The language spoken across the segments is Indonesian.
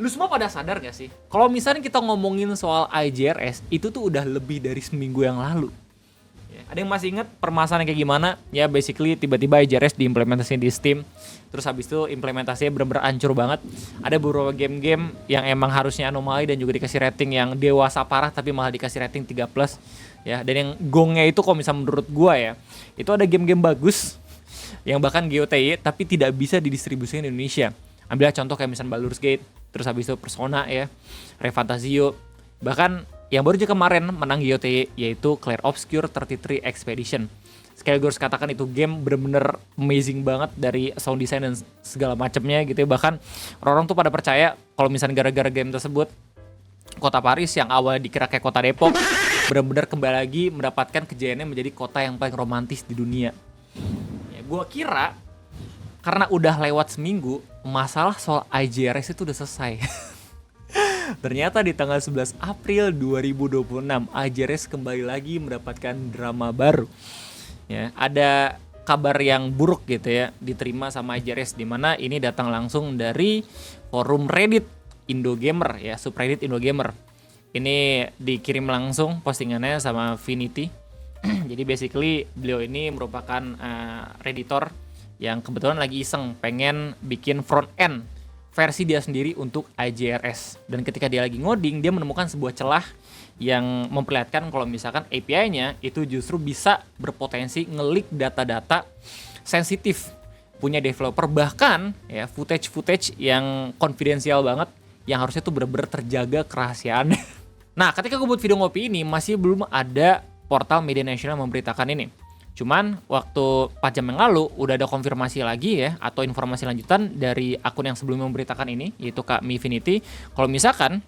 Lu semua pada sadar gak sih? Kalau misalnya kita ngomongin soal IJRS, itu tuh udah lebih dari seminggu yang lalu. Ya, ada yang masih ingat permasalahan kayak gimana? Ya basically tiba-tiba IJRS diimplementasi di Steam. Terus habis itu implementasinya bener-bener hancur banget. Ada beberapa game-game yang emang harusnya anomali dan juga dikasih rating yang dewasa parah tapi malah dikasih rating 3+. Ya, dan yang gongnya itu kalau misalnya menurut gua ya, itu ada game-game bagus yang bahkan GOTY tapi tidak bisa didistribusikan di Indonesia. Ambil contoh kayak misalnya Baldur's Gate, terus habis itu Persona ya, Refantasio, bahkan yang baru aja kemarin menang GOTY yaitu Clair Obscur 33 Expedition. Sekali gue harus katakan itu game bener-bener amazing banget dari sound design dan segala macamnya gitu ya. Bahkan orang tuh pada percaya kalau misalnya gara-gara game tersebut kota Paris yang awalnya dikira kayak kota Depok benar-benar kembali lagi mendapatkan kejayaannya menjadi kota yang paling romantis di dunia. Ya, gue kira karena udah lewat seminggu, masalah soal IJRS itu udah selesai. Ternyata di tanggal 11 April 2026, IJRS kembali lagi mendapatkan drama baru. Ya, ada kabar yang buruk gitu ya, diterima sama IJRS, di mana ini datang langsung dari forum Reddit Indogamer ya, subreddit Indogamer. Ini dikirim langsung postingannya sama Vinity. Jadi basically beliau ini merupakan redditor yang kebetulan lagi iseng pengen bikin front end versi dia sendiri untuk IJRS. Dan ketika dia lagi ngoding, dia menemukan sebuah celah yang memperlihatkan kalau misalkan API-nya itu justru bisa berpotensi ngelik data-data sensitif punya developer, bahkan ya footage yang konfidensial banget yang harusnya tuh bener-bener terjaga kerahasiaannya. Nah, ketika gue buat video ngopi ini masih belum ada portal media nasional memberitakan ini. Cuman waktu 4 jam yang lalu udah ada konfirmasi lagi ya, atau informasi lanjutan dari akun yang sebelumnya memberitakan ini, yaitu Kak Mifinity, kalau misalkan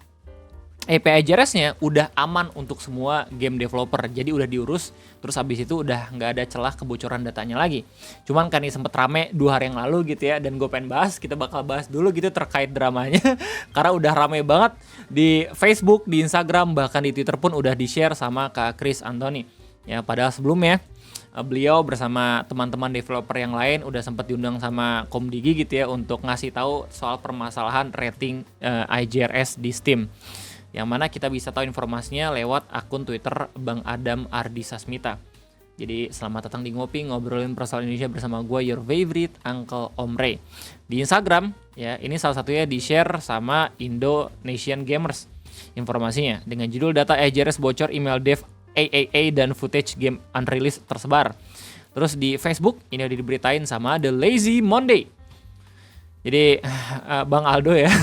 API IJRS-nya udah aman untuk semua game developer. Jadi udah diurus, terus habis itu udah nggak ada celah kebocoran datanya lagi. Cuman kan ini sempet rame 2 hari yang lalu gitu ya, dan gue pengen bahas, kita bakal bahas dulu gitu terkait dramanya. Karena udah rame banget di Facebook, di Instagram, bahkan di Twitter pun udah di-share sama Kak Chris Anthony. Ya, padahal sebelumnya beliau bersama teman-teman developer yang lain udah sempat diundang sama Komdigi gitu ya untuk ngasih tahu soal permasalahan rating IJRS di Steam. Yang mana kita bisa tahu informasinya lewat akun Twitter Bang Adam Ardi Sasmita. Jadi selamat datang di Ngopi, ngobrolin persoalan Indonesia bersama gue, your favorite Uncle Omre. Di Instagram ya, ini salah satunya di-share sama Indonesian Gamers informasinya dengan judul data IJRS bocor, email dev AAA dan footage game unreleased tersebar. Terus di Facebook ini udah diberitain sama The Lazy Monday. Jadi Bang Aldo ya,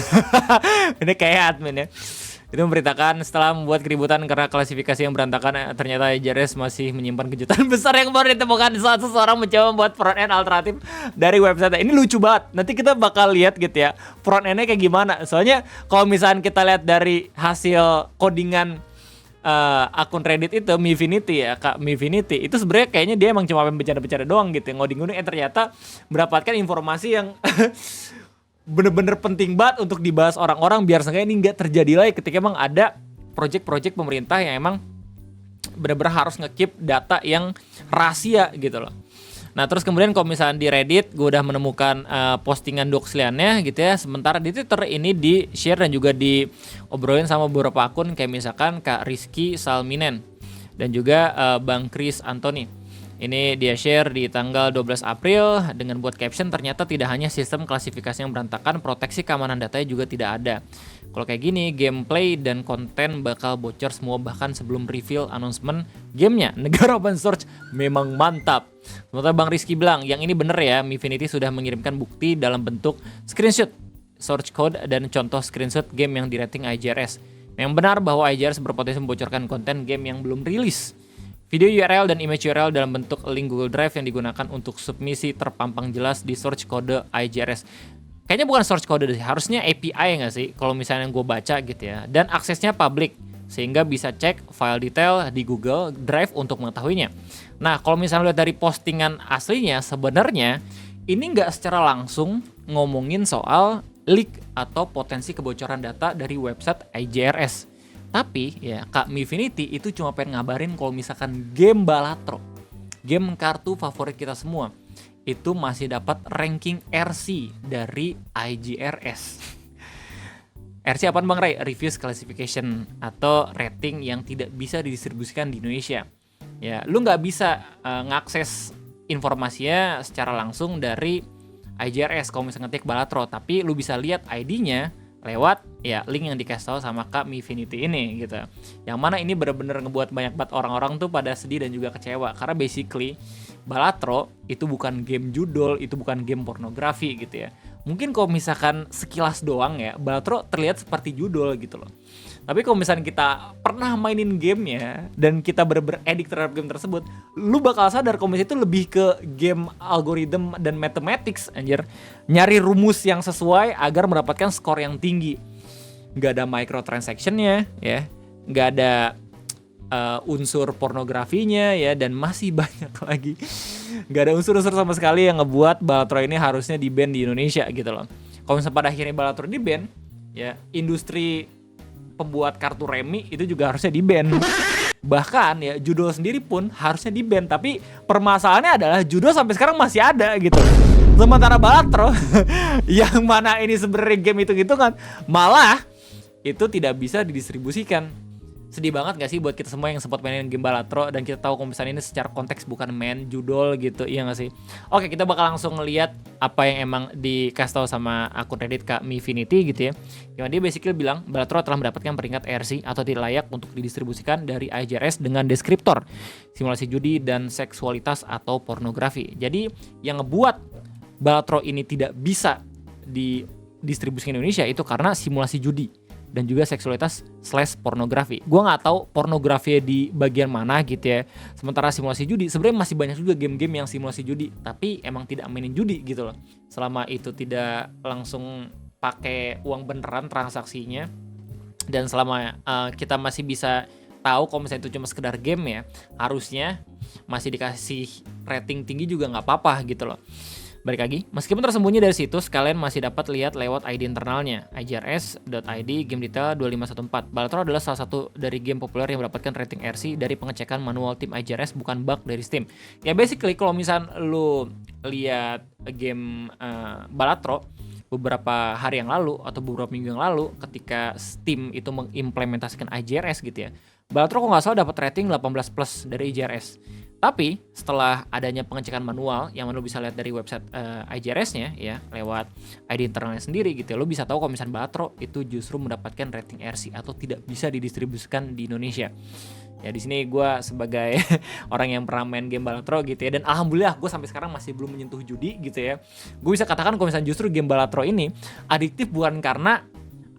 ini kayak admin ya. Itu memberitakan setelah membuat keributan karena klasifikasi yang berantakan, ternyata IJRS masih menyimpan kejutan besar yang baru ditemukan saat seseorang mencoba membuat front end alternatif dari website. Ini lucu banget. Nanti kita bakal lihat gitu ya, front end-nya kayak gimana. Soalnya kalau misalnya kita lihat dari hasil codingan akun Reddit itu Mifinity ya, Kak Mifinity, itu sebenarnya kayaknya dia emang cuma bercanda-bercanda doang gitu, ngoding-ngoding, ternyata mendapatkan informasi yang bener-bener penting banget untuk dibahas orang-orang biar seenggaknya ini nggak terjadi lagi ketika emang ada project-project pemerintah yang emang bener-bener harus nge-keep data yang rahasia gitu loh. Nah terus kemudian kalau misalnya di Reddit gue udah menemukan postingan doxliannya gitu ya. Sementara di Twitter ini di share dan juga diobrolin sama beberapa akun kayak misalkan Kak Rizky Salminen dan juga Bang Chris Anthony. Ini dia share di tanggal 12 April dengan buat caption, ternyata tidak hanya sistem klasifikasi yang berantakan, proteksi keamanan datanya juga tidak ada. Kalau kayak gini, gameplay dan konten bakal bocor semua bahkan sebelum reveal announcement gamenya. Negara open source memang mantap. Sementara Bang Rizky bilang, yang ini bener ya, Mifinity sudah mengirimkan bukti dalam bentuk screenshot, source code, dan contoh screenshot game yang dirating IJRS. Yang benar bahwa IJRS berpotensi membocorkan konten game yang belum rilis. Video URL dan image URL dalam bentuk link Google Drive yang digunakan untuk submisi terpampang jelas di source code IJRS. Kayaknya bukan source code sih, harusnya API nggak sih kalau misalnya gue baca gitu ya. Dan aksesnya public, sehingga bisa cek file detail di Google Drive untuk mengetahuinya. Nah kalau misalnya lihat dari postingan aslinya, sebenarnya ini nggak secara langsung ngomongin soal leak atau potensi kebocoran data dari website IJRS. Tapi ya Kak Mifinity itu cuma pengen ngabarin kalau misalkan game Balatro, game kartu favorit kita semua, itu masih dapat ranking RC dari IJRS. RC apaan Bang Ray? Reviews Classification atau rating yang tidak bisa didistribusikan di Indonesia. Ya, lu nggak bisa ngakses informasinya secara langsung dari IJRS kalau misalnya ngetik Balatro, tapi lu bisa lihat ID-nya lewat ya link yang dikasih tahu sama Kak Mifinity ini gitu. Yang mana ini benar-benar ngebuat banyak banget orang-orang tuh pada sedih dan juga kecewa karena basically Balatro itu bukan game judul, itu bukan game pornografi gitu ya. Mungkin kalau misalkan sekilas doang ya, Balatro terlihat seperti judul gitu loh. Tapi kalau misalkan kita pernah mainin gamenya dan kita bener-bener edik terhadap game tersebut, lu bakal sadar kalau misalnya itu lebih ke game algoritma dan mathematics anjir. Nyari rumus yang sesuai agar mendapatkan skor yang tinggi. Gak ada microtransaction-nya ya, gak ada unsur pornografinya ya, dan masih banyak lagi. Gak ada unsur-unsur sama sekali yang ngebuat Balatro ini harusnya di-ban di Indonesia gitu loh. Kalau misalnya pada akhirnya Balatro di-ban, ya industri pembuat kartu remi itu juga harusnya di-ban. Bahkan ya judul sendiri pun harusnya di-ban, tapi permasalahannya adalah judul sampai sekarang masih ada gitu. Sementara Balatro yang mana ini sebenarnya game itu kan malah itu tidak bisa didistribusikan. Sedih banget gak sih buat kita semua yang sempat mainin game Balatro dan kita tahu kalau misalnya ini secara konteks bukan main judul gitu, iya gak sih? Oke, kita bakal langsung ngeliat apa yang emang dikasih tahu sama akun Reddit Kak Mifinity gitu ya. Yang dia basically bilang Balatro telah mendapatkan peringkat ERC atau tidak layak untuk didistribusikan dari IJRS dengan deskriptor simulasi judi dan seksualitas atau pornografi. Jadi yang ngebuat Balatro ini tidak bisa didistribusikan di Indonesia itu karena simulasi judi dan juga seksualitas / pornografi. Gue nggak tahu pornografi di bagian mana gitu ya. Sementara simulasi judi sebenarnya masih banyak juga game-game yang simulasi judi, tapi emang tidak mainin judi gitu loh. Selama itu tidak langsung pakai uang beneran transaksinya, dan selama kita masih bisa tahu kalau misalnya itu cuma sekedar game ya, harusnya masih dikasih rating tinggi juga nggak apa-apa gitu loh. Balik lagi, meskipun tersembunyi dari situs, kalian masih dapat lihat lewat ID internalnya, ijrs.id game detail 2514. Balatro adalah salah satu dari game populer yang mendapatkan rating RC dari pengecekan manual tim IJRS, bukan bug dari Steam. Ya basically kalau misal lu lihat game Balatro beberapa hari yang lalu atau beberapa minggu yang lalu ketika Steam itu mengimplementasikan IJRS gitu ya, Balatro kok nggak salah dapat rating 18+ dari IJRS. Tapi setelah adanya pengecekan manual yang lo bisa lihat dari website IJRS-nya ya lewat ID internalnya sendiri gitu ya, lo bisa tahu kalau misalnya Balatro itu justru mendapatkan rating RC atau tidak bisa didistribusikan di Indonesia. Ya di sini gue sebagai orang yang pernah main game Balatro gitu ya, dan alhamdulillah gue sampai sekarang masih belum menyentuh judi gitu ya. Gue bisa katakan kalau misalnya justru game Balatro ini adiktif bukan karena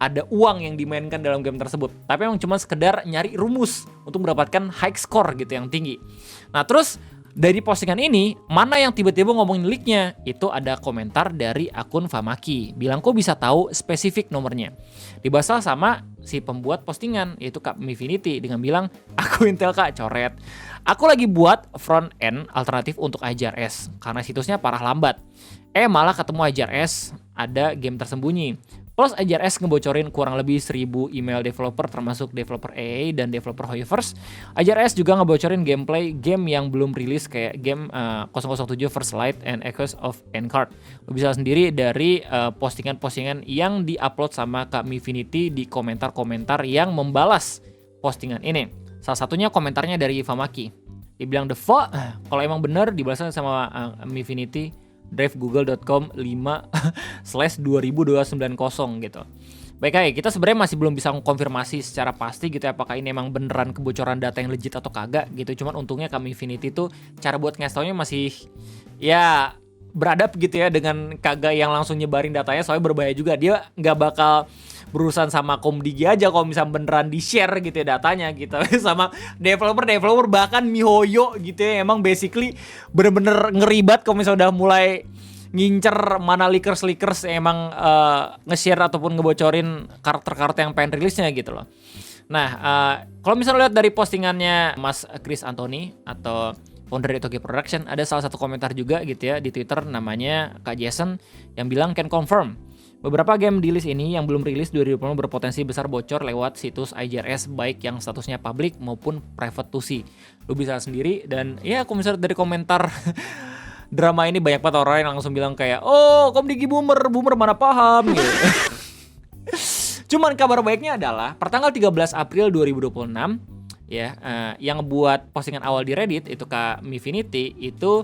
ada uang yang dimainkan dalam game tersebut, tapi emang cuma sekedar nyari rumus untuk mendapatkan high score gitu yang tinggi. Nah terus dari postingan ini, mana yang tiba-tiba ngomongin leaknya? Itu ada komentar dari akun Famaki, bilang kok bisa tahu spesifik nomornya. Dibahas sama si pembuat postingan, yaitu Kak Mifinity, dengan bilang, aku Intel Kak, coret. Aku lagi buat front end alternatif untuk IJRS, karena situsnya parah lambat. Malah ketemu IJRS, ada game tersembunyi. Plus IJRS ngebocorin kurang lebih 1000 email developer termasuk developer AA dan developer Hoyoverse. IJRS juga ngebocorin gameplay game yang belum rilis kayak game 007 First Light and Echoes of Encarta. Lo bisa sendiri dari postingan-postingan yang diupload sama Kak Mifinity di komentar-komentar yang membalas postingan ini. Salah satunya komentarnya dari Famaki. Dia bilang the fuck, kalau emang bener dibalasnya sama Mifinity, drive google.com 5/20290 gitu. Baik, kita sebenarnya masih belum bisa mengkonfirmasi secara pasti gitu ya, apakah ini emang beneran kebocoran data yang legit atau kagak gitu. Cuman untungnya kami Infinity tuh cara buat ngasih taunya masih ya beradab gitu ya, dengan kagak yang langsung nyebarin datanya, soalnya berbahaya juga. Dia nggak bakal berurusan sama Komdigi aja kalau misalnya beneran di-share gitu ya datanya gitu sama developer bahkan MiHoYo gitu ya. Emang basically bener-bener ngeribat kalau misalnya udah mulai ngincer mana leakers emang nge-share ataupun ngebocorin karakter-karakter yang pengen rilisnya gitu loh. Nah, kalau misalnya lihat dari postingannya Mas Chris Anthony atau founder dari Toki Production, ada salah satu komentar juga gitu ya di Twitter namanya Kak Jason yang bilang can confirm beberapa game di list ini yang belum rilis 2020 berpotensi besar bocor lewat situs IJRS baik yang statusnya public maupun private to see. Lu bisa sendiri, dan ya aku misalnya dari komentar drama ini banyak banget orang yang langsung bilang kayak, oh Komdigi boomer mana paham gitu. Cuman kabar baiknya adalah pertanggal 13 April 2026 ya, yang buat postingan awal di Reddit itu Kak Mifinity itu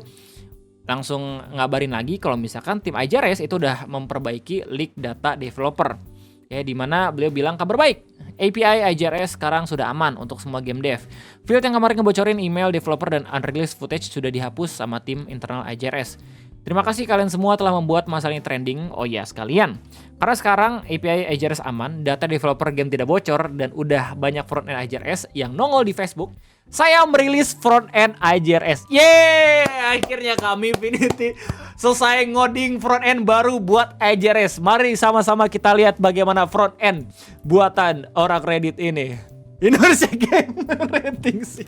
langsung ngabarin lagi kalau misalkan tim IJRS itu udah memperbaiki leak data developer. Ya, di mana beliau bilang kabar baik, API IJRS sekarang sudah aman untuk semua game dev. Field yang kemarin ngebocorin email developer dan unreleased footage sudah dihapus sama tim internal IJRS. Terima kasih kalian semua telah membuat masalah ini trending. Oh ya, sekalian. Karena sekarang API IJRS aman, data developer game tidak bocor, dan udah banyak front-end IJRS yang nongol di Facebook, saya merilis front-end IJRS. Yeay! Akhirnya kami Infinity selesai ngoding front-end baru buat IJRS. Mari sama-sama kita lihat bagaimana front-end buatan orang Reddit ini. Indonesia Game Rating 6.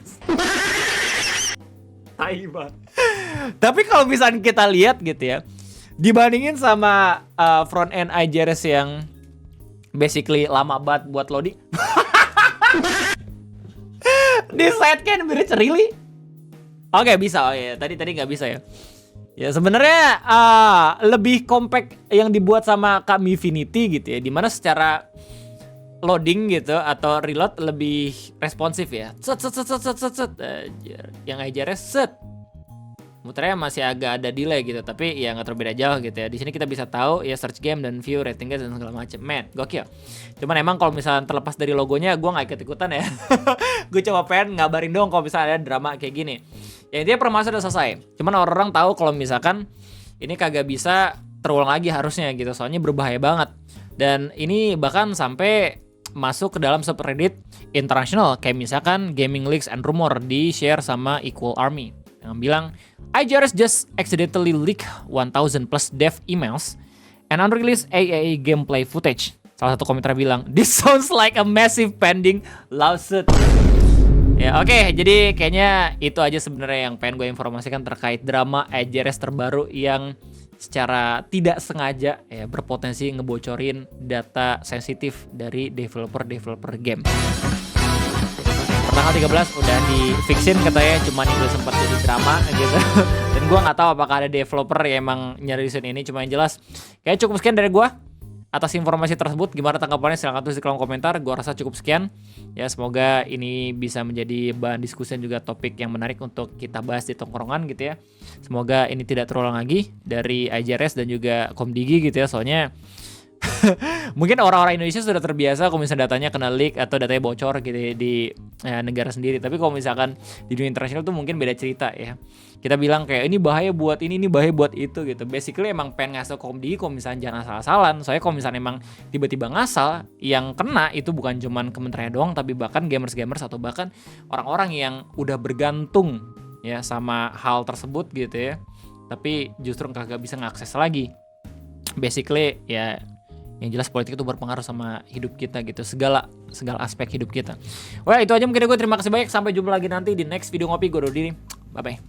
Taiba. Tapi kalau misalnya kita lihat gitu ya, dibandingin sama front-end IJRS yang basically lama banget buat loading. Di side can bridge really? Oke, bisa. Oh ya, tadi nggak bisa ya. Ya sebenarnya lebih compact yang dibuat sama Kak Mifinity gitu ya, dimana secara loading gitu atau reload lebih responsif ya. Set. Yang IJRS set. Muternya masih agak ada delay gitu, tapi ya nggak terlalu beda jauh gitu ya. Di sini kita bisa tahu ya search game dan view ratingnya dan segala macam. Man, gokil. Cuman emang kalau misalnya terlepas dari logonya, gue nggak ikut-ikutan ya. Gue coba pengen ngabarin dong kalau misalnya ada drama kayak gini. Ya intinya permasalahan udah selesai. Cuman orang-orang tahu kalau misalkan ini kagak bisa terulang lagi harusnya gitu, soalnya berbahaya banget. Dan ini bahkan sampai masuk ke dalam subreddit internasional kayak misalkan Gaming Leaks and Rumor di share sama Equal Army yang bilang IJRS just accidentally leak 1000 plus dev emails and unreleased AAA gameplay footage. Salah satu komentar bilang, this sounds like a massive pending lawsuit. Ya oke, jadi kayaknya itu aja sebenarnya yang pengen gue informasikan terkait drama IJRS terbaru yang secara tidak sengaja ya berpotensi ngebocorin data sensitif dari developer game. Tanggal 13 udah di-fixin katanya, cuman itu sempat jadi drama gitu. Dan gue nggak tahu apakah ada developer yang emang nyarisin ini, cuma yang jelas kayak cukup sekian dari gue atas informasi tersebut. Gimana tanggapannya silahkan tulis di kolom komentar. Gue rasa cukup sekian ya, semoga ini bisa menjadi bahan diskusi dan juga topik yang menarik untuk kita bahas di tongkrongan gitu ya. Semoga ini tidak terulang lagi dari IJRS dan juga Komdigi gitu ya, soalnya mungkin orang-orang Indonesia sudah terbiasa kalau misalnya datanya kena leak atau datanya bocor gitu di negara sendiri. Tapi kalau misalkan di dunia internasional tuh mungkin beda cerita ya. Kita bilang kayak ini bahaya buat ini bahaya buat itu gitu. Basically emang pengen ngasih Komdigi kalau misalnya jangan asal-asalan. Soalnya kalau misalnya emang tiba-tiba ngasal, yang kena itu bukan cuman kementerian doang, tapi bahkan gamers-gamers atau bahkan orang-orang yang udah bergantung ya sama hal tersebut gitu ya. Tapi justru kagak bisa ngakses lagi. Basically ya, yang jelas politik itu berpengaruh sama hidup kita gitu, segala aspek hidup kita. Wah itu aja mungkin gue, terima kasih banyak, sampai jumpa lagi nanti di next video ngopi. Gue Dodi, bye bye.